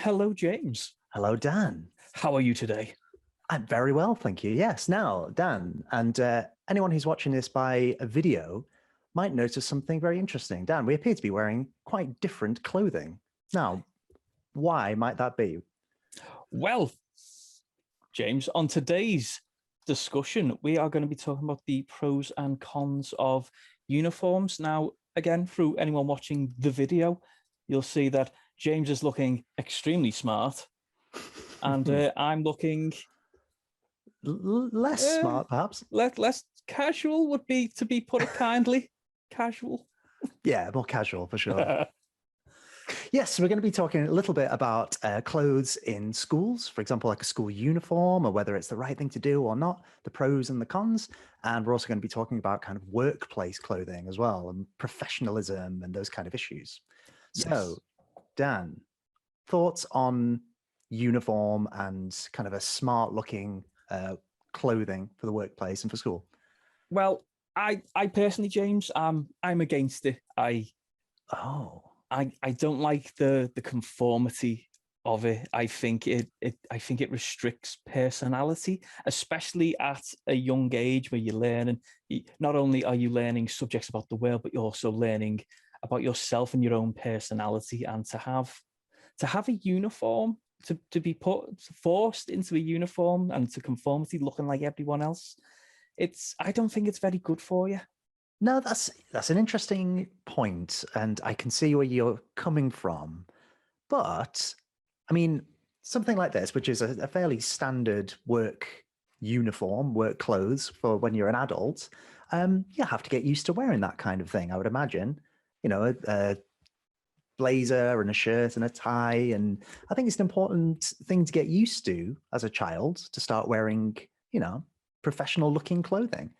Hello, James. Hello, Dan. How are you today? I'm very well, thank you. Yes. Now, Dan, and anyone who's watching this by a video might notice something very interesting. Dan, we appear to be wearing quite different clothing. Now, why might that be? Well, James, on today's discussion, we are going to be talking about the pros and cons of uniforms. Now, again, through anyone watching the video, you'll see that James is looking extremely smart, and I'm looking less smart, perhaps. Less casual would be, to be put it kindly. Casual. Yeah, more casual for sure. Yes, we're going to be talking a little bit about clothes in schools, for example, like a school uniform, or whether it's the right thing to do or not, the pros and the cons. And we're also going to be talking about kind of workplace clothing as well, and professionalism and those kind of issues. Yes. So, Dan, thoughts on uniform and kind of a smart looking clothing for the workplace and for school? Well, I personally, James, I'm against it. I don't like the conformity of it. I think it restricts personality, especially at a young age where you're learning. Not only are you learning subjects about the world, but you're also learning about yourself and your own personality. And to have a uniform, to be forced into a uniform and to conformity, looking like everyone else, I don't think it's very good for you. No, that's an interesting point, and I can see where you're coming from. But I mean, something like this, which is a fairly standard work uniform, work clothes for when you're an adult, you have to get used to wearing that kind of thing, I would imagine. You know, a blazer and a shirt and a tie. And I think it's an important thing to get used to as a child, to start wearing, professional looking clothing.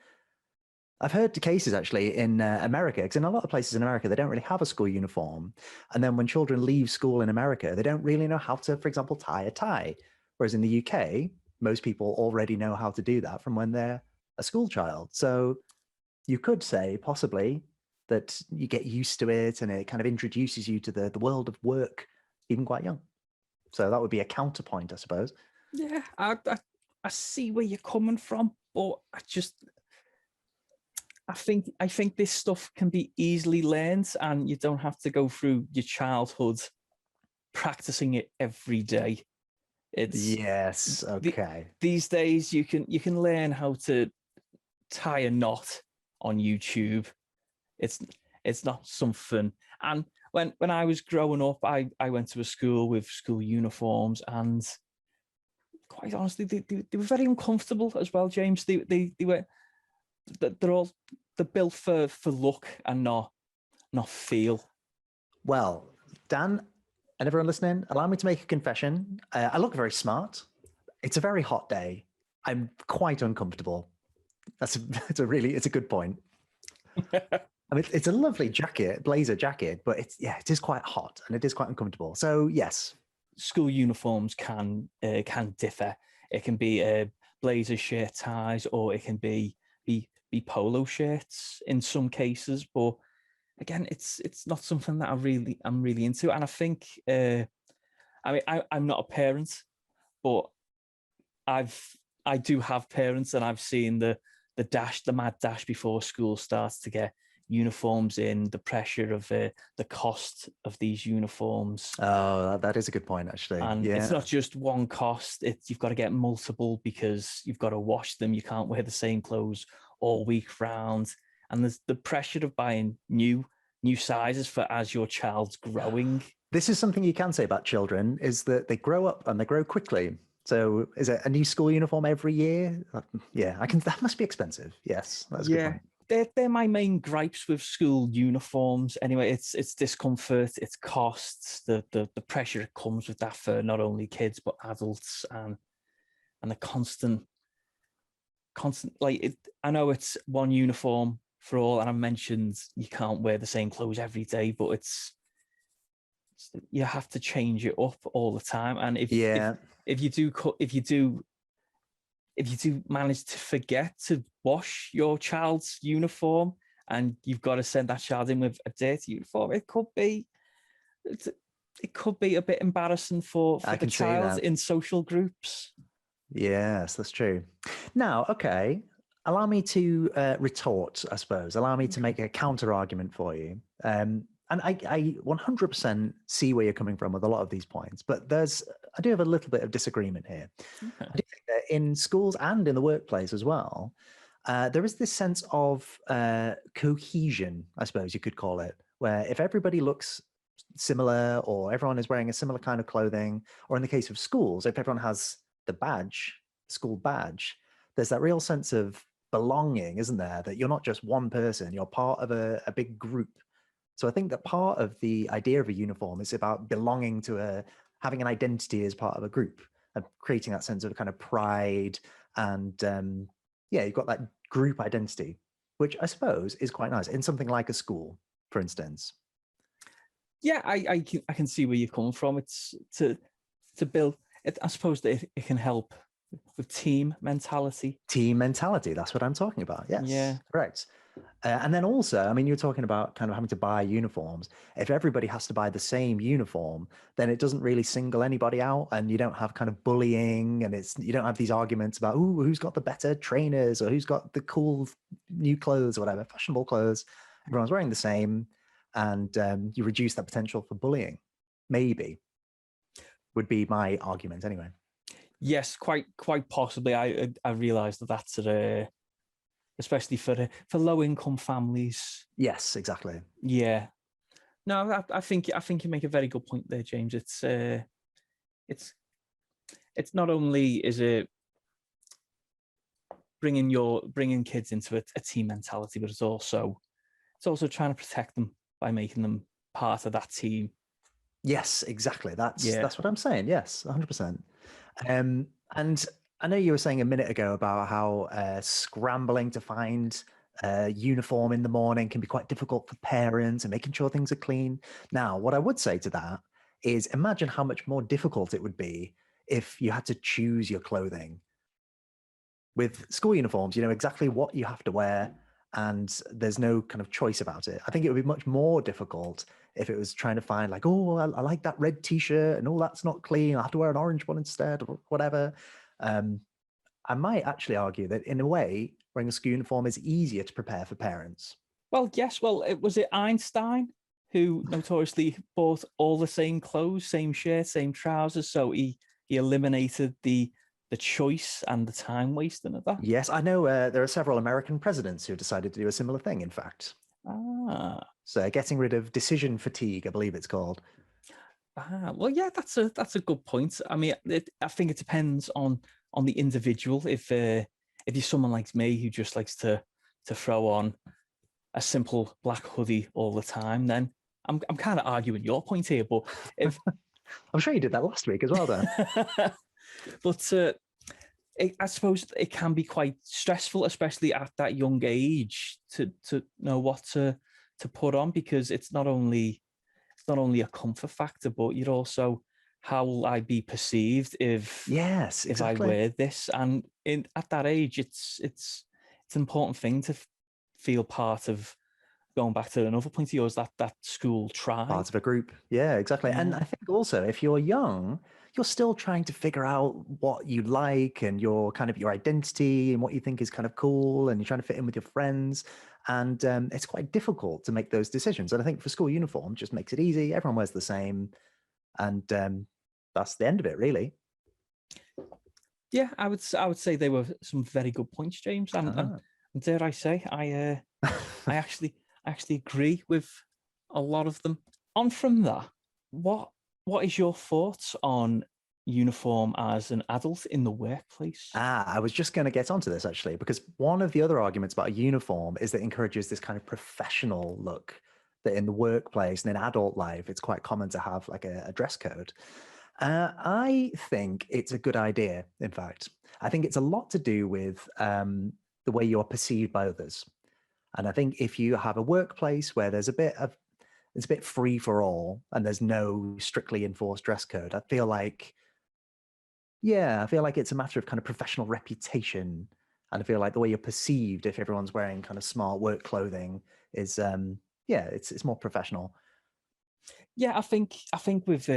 I've heard cases actually in America, because in a lot of places in America, they don't really have a school uniform. And then when children leave school in America, they don't really know how to, for example, tie a tie. Whereas in the UK, most people already know how to do that from when they're a school child. So you could say possibly that you get used to it and it kind of introduces you to the world of work even quite young. So that would be a counterpoint, I suppose. Yeah, I see where you're coming from, but I think this stuff can be easily learned, and you don't have to go through your childhood practicing it every day. Yes, okay. These days you can learn how to tie a knot on YouTube. It's not something. And when I was growing up, I went to a school with school uniforms, and quite honestly, they were very uncomfortable as well, James. They're built for look and not feel. Well, Dan and everyone listening, allow me to make a confession. I look very smart. It's a very hot day. I'm quite uncomfortable. It's a good point. I mean, it's a lovely jacket, blazer jacket, but it is quite hot and it is quite uncomfortable. So yes, school uniforms can differ. It can be blazer shirt ties, or it can be polo shirts in some cases. But again, it's not something that I'm really into. And I think I'm not a parent, but I do have parents, and I've seen the mad dash before school starts to get uniforms in, the pressure of the cost of these uniforms. Oh, that is a good point, actually. And yeah. It's not just one cost. You've got to get multiple, because you've got to wash them. You can't wear the same clothes all week round. And there's the pressure of buying new sizes for as your child's growing. This is something you can say about children, is that they grow up and they grow quickly. So is it a new school uniform every year? Yeah, that must be expensive. Yes, that's a good point. They're my main gripes with school uniforms. Anyway, it's discomfort, it's costs, the pressure that comes with that for not only kids but adults, and the constant I know it's one uniform for all, and I mentioned you can't wear the same clothes every day, but you have to change it up all the time. And if you do manage to forget to wash your child's uniform, and you've got to send that child in with a dirty uniform, it could be it could be a bit embarrassing for I the can see child that. in social groups. Yes, that's true. Now, okay, allow me to retort, I suppose. Allow me to make a counter argument for you. And I 100% see where you're coming from with a lot of these points, but I do have a little bit of disagreement here. Okay. I do think that in schools and in the workplace as well, there is this sense of cohesion, I suppose you could call it, where if everybody looks similar or everyone is wearing a similar kind of clothing, or in the case of schools, if everyone has the badge, school badge, there's that real sense of belonging, isn't there? That you're not just one person, you're part of a big group. So I think that part of the idea of a uniform is about belonging to having an identity as part of a group and creating that sense of kind of pride and yeah, you've got that group identity, which I suppose is quite nice in something like a school, for instance. Yeah, I can see where you're coming from. It's to build it. I suppose that it can help with team mentality. Team mentality, that's what I'm talking about. Yes, Yeah. correct. And then also, I mean, you're talking about kind of having to buy uniforms. If everybody has to buy the same uniform, then it doesn't really single anybody out, and you don't have kind of bullying, and you don't have these arguments about who's got the better trainers or who's got the cool new clothes or whatever, fashionable clothes. Everyone's wearing the same, and you reduce that potential for bullying. Maybe would be my argument anyway. Yes, quite possibly. I realised that that's especially for low income families. Yes, exactly. Yeah. No, I think you make a very good point there, James. It's not only is it bringing kids into a team mentality, but it's also trying to protect them by making them part of that team. Yes, exactly. That's Yeah. what I'm saying. Yes, 100%. And I know you were saying a minute ago about how scrambling to find a uniform in the morning can be quite difficult for parents and making sure things are clean. Now, what I would say to that is imagine how much more difficult it would be if you had to choose your clothing. With school uniforms, you know exactly what you have to wear, and there's no kind of choice about it. I think it would be much more difficult if it was trying to find like, oh, I like that red t-shirt and oh, that's not clean, I have to wear an orange one instead or whatever. I might actually argue that in a way, wearing a school uniform is easier to prepare for parents. Well, yes. Well, was it Einstein who notoriously bought all the same clothes, same shirt, same trousers? So he eliminated the choice and the time wasting of that. Yes, I know there are several American presidents who decided to do a similar thing, in fact. Ah. So getting rid of decision fatigue, I believe it's called. Well, yeah, that's a good point. I mean, I think it depends on the individual. If you're someone like me who just likes to throw on a simple black hoodie all the time, then I'm kind of arguing your point here. But if I'm sure you did that last week as well, Dan. but I suppose it can be quite stressful, especially at that young age, to know what to put on, because it's not only a comfort factor, but you're also, how will I be perceived if Yes, exactly. if I wear this? And at that age, it's an important thing to feel part of. Going back to another point of yours, that school tribe. Part of a group. Yeah, exactly. Yeah. And I think also if you're young, you're still trying to figure out what you like and your kind of your identity and what you think is kind of cool, and you're trying to fit in with your friends. And it's quite difficult to make those decisions. And I think for school uniform just makes it easy. Everyone wears the same. And that's the end of it, really. Yeah, I would say they were some very good points, James. And dare I say, I actually agree with a lot of them. On from that, what is your thoughts on uniform as an adult in the workplace? I was just going to get onto this actually, because one of the other arguments about a uniform is that it encourages this kind of professional look, that in the workplace and in adult life, it's quite common to have like a dress code. I think it's a good idea, in fact. I think it's a lot to do with the way you're perceived by others. And I think if you have a workplace where it's a bit free for all and there's no strictly enforced dress code, I feel like it's a matter of kind of professional reputation. And I feel like the way you're perceived, if everyone's wearing kind of smart work clothing, is it's more professional. Yeah, I think with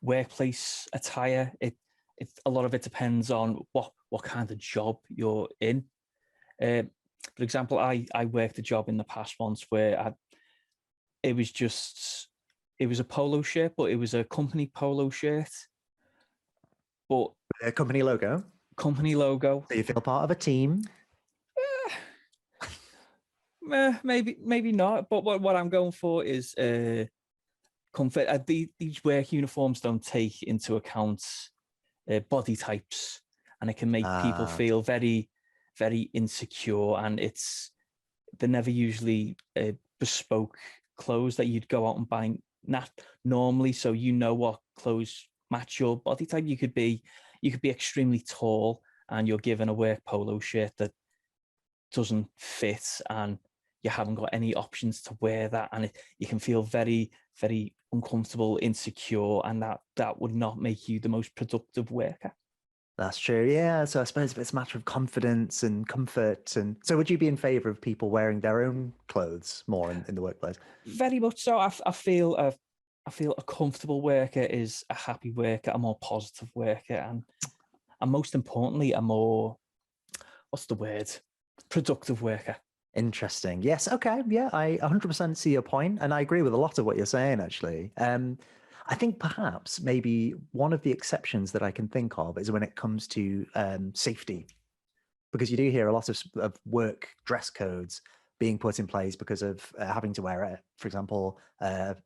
workplace attire, it a lot of it depends on what kind of job you're in. For example, I worked a job in the past once where it was just it was a polo shirt, but it was a company polo shirt, but A company logo. company logo. So you feel part of a team. Maybe not. But what I'm going for is comfort. These work uniforms don't take into account body types, and it can make people feel very, very insecure. And they're never usually bespoke clothes that you'd go out and buy not normally, so you know what clothes match your body type. You could be extremely tall and you're given a work polo shirt that doesn't fit, and you haven't got any options to wear that, and you can feel very, very uncomfortable, insecure, and that would not make you the most productive worker. That's true. Yeah. So I suppose it's a matter of confidence and comfort. And so would you be in favor of people wearing their own clothes more in the workplace? Very much so. I feel a comfortable worker is a happy worker, a more positive worker, and most importantly, a more, what's the word, productive worker. Interesting. Yes. Okay. Yeah, I 100% see your point, and I agree with a lot of what you're saying, actually. I think perhaps maybe one of the exceptions that I can think of is when it comes to safety, because you do hear a lot of work dress codes being put in place because of having to wear, for example,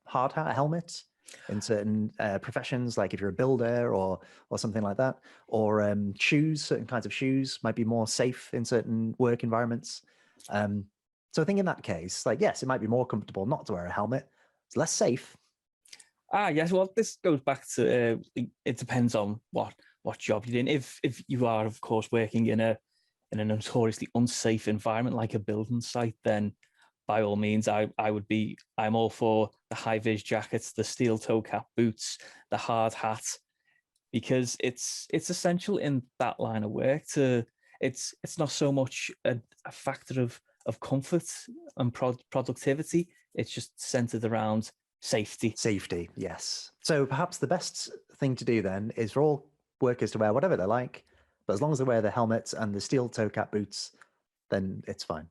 hard hat, a helmet in certain professions, like if you're a builder or something like that, or shoes, certain kinds of shoes might be more safe in certain work environments. So I think in that case, like, yes, it might be more comfortable not to wear a helmet. It's less safe. Yes. Well, this goes back to it depends on what job you're in. If you are, of course, working in a notoriously unsafe environment like a building site, then by all means, I'm all for the high vis jackets, the steel toe cap boots, the hard hat, because it's essential in that line of work. It's not so much a factor of comfort and productivity. It's just centered around safety. Safety, yes. So perhaps the best thing to do then is for all workers to wear whatever they like, but as long as they wear the helmets and the steel toe cap boots, then it's fine.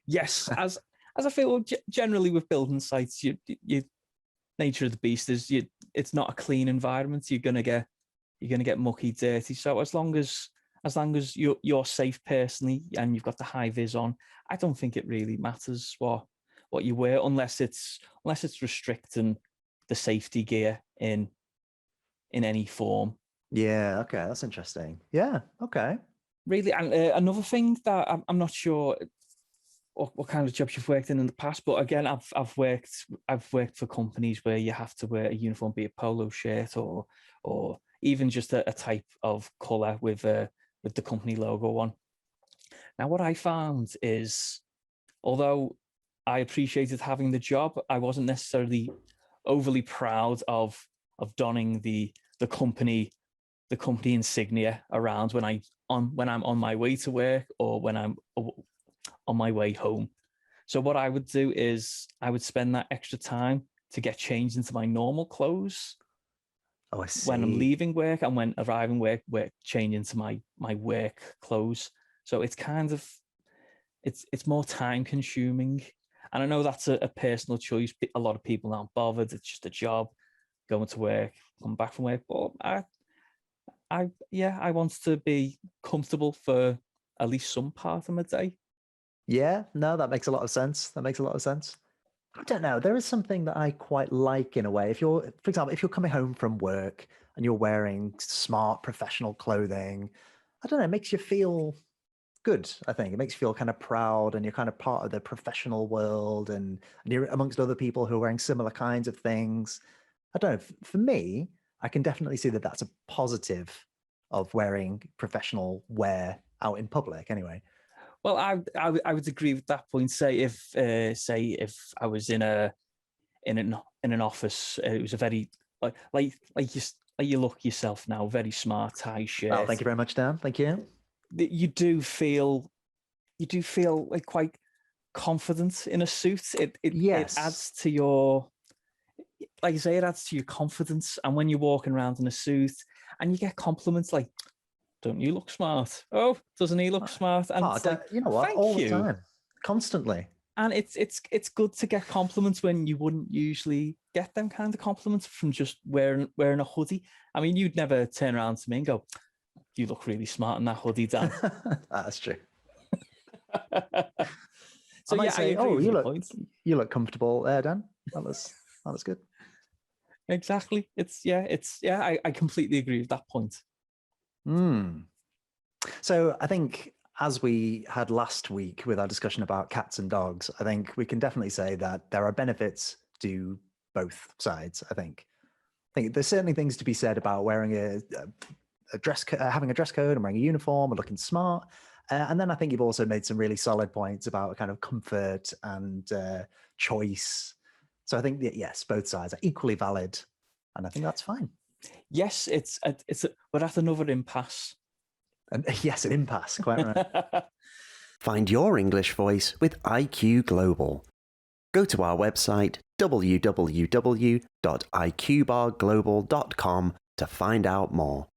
Yes, as I feel generally with building sites, you nature of the beast is it's not a clean environment. You're gonna get mucky, dirty. So as long as you're safe personally and you've got the high vis on, I don't think it really matters what you wear, unless it's restricting the safety gear in any form. Yeah, okay, that's interesting. Yeah, okay. Really, and another thing that I'm not sure what kind of jobs you've worked in the past, but again, I've worked for companies where you have to wear a uniform, be a polo shirt or even just a type of color with the company logo on. Now, what I found is, although I appreciated having the job, I wasn't necessarily overly proud of donning the company insignia around when I'm on my way to work or when I'm on my way home. So what I would do is I would spend that extra time to get changed into my normal clothes. Oh, I see. When I'm leaving work and when arriving work change into my work clothes. So it's kind of it's more time consuming. And I know that's a personal choice. A lot of people aren't bothered. It's just a job, going to work, come back from work. But I want to be comfortable for at least some part of my day. Yeah, no, that makes a lot of sense. That makes a lot of sense. I don't know. There is something that I quite like in a way. If you're, for example, if you're coming home from work and you're wearing smart professional clothing, I don't know, it makes you feel good. I think it makes you feel kind of proud and you're kind of part of the professional world and you're amongst other people who are wearing similar kinds of things. I don't know. For me, I can definitely see that that's a positive of wearing professional wear out in public anyway. Well, I would agree with that point. Say if I was in an office, it was a very you look yourself now, very smart tie shirt. Well, thank you very much, Dan. Thank you. You do feel like quite confident in a suit. It Yes. adds to your like you say, it adds to your confidence. And when you're walking around in a suit and you get compliments like, don't you look smart? Oh, doesn't he look smart? And it's like, you know what? thank All you. the time, constantly. And it's good to get compliments when you wouldn't usually get them kind of compliments from just wearing a hoodie. I mean, you'd never turn around to me and go, you look really smart in that hoodie, Dan. That's true. So I might yeah, say, I agree with your point. You look comfortable there, Dan. That was good. Exactly. I completely agree with that point. So I think, as we had last week with our discussion about cats and dogs, I think we can definitely say that there are benefits to both sides. I think there's certainly things to be said about wearing a dress, having a dress code and wearing a uniform and looking smart. And then I think you've also made some really solid points about kind of comfort and choice. So I think that, yes, both sides are equally valid, and I think that's fine. Yes, we're at another impasse. And yes, an impasse, quite right. Find your English voice with iqglobal. Go to our website www.iqglobal.com to find out more.